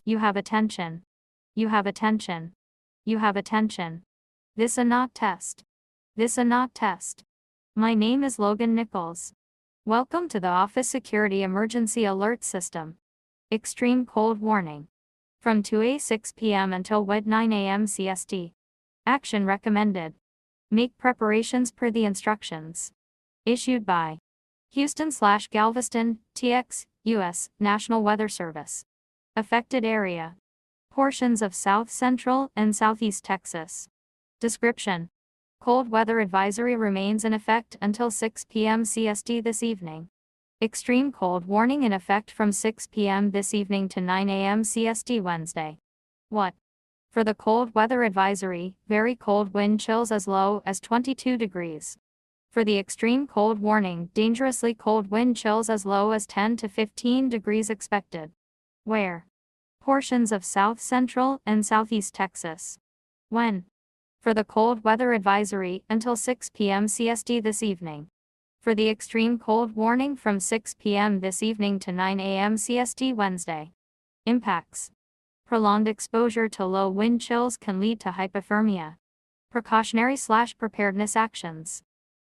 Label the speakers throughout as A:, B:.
A: You have attention. You have attention. You have attention. This a not test. This a not test. My name is Logan Nichols. Welcome to the Office Security Emergency Alert System. Extreme cold warning. From 2:06 p.m. until 9 a.m. CST. Action recommended. Make preparations per the instructions. Issued by Houston/Galveston, TX, U.S. National Weather Service. Affected area. Portions of South Central and Southeast Texas. Description. Cold weather advisory remains in effect until 6 p.m. CST this evening. Extreme cold warning in effect from 6 p.m. this evening to 9 a.m. CST Wednesday. What? For the cold weather advisory, very cold wind chills as low as 22 degrees. For the extreme cold warning, dangerously cold wind chills as low as 10 to 15 degrees expected. Where? Portions of South Central and Southeast Texas. When? For the cold weather advisory until 6 p.m. CST this evening. For the extreme cold warning from 6 p.m. this evening to 9 a.m. CST Wednesday. Impacts. Prolonged exposure to low wind chills can lead to hypothermia. Precautionary/preparedness actions.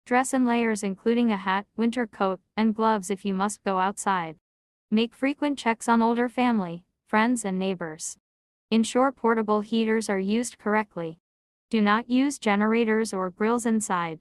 A: Dress in layers including a hat, winter coat, and gloves if you must go outside. Make frequent checks on older family, friends and neighbors. Ensure portable heaters are used correctly. Do not use generators or grills inside.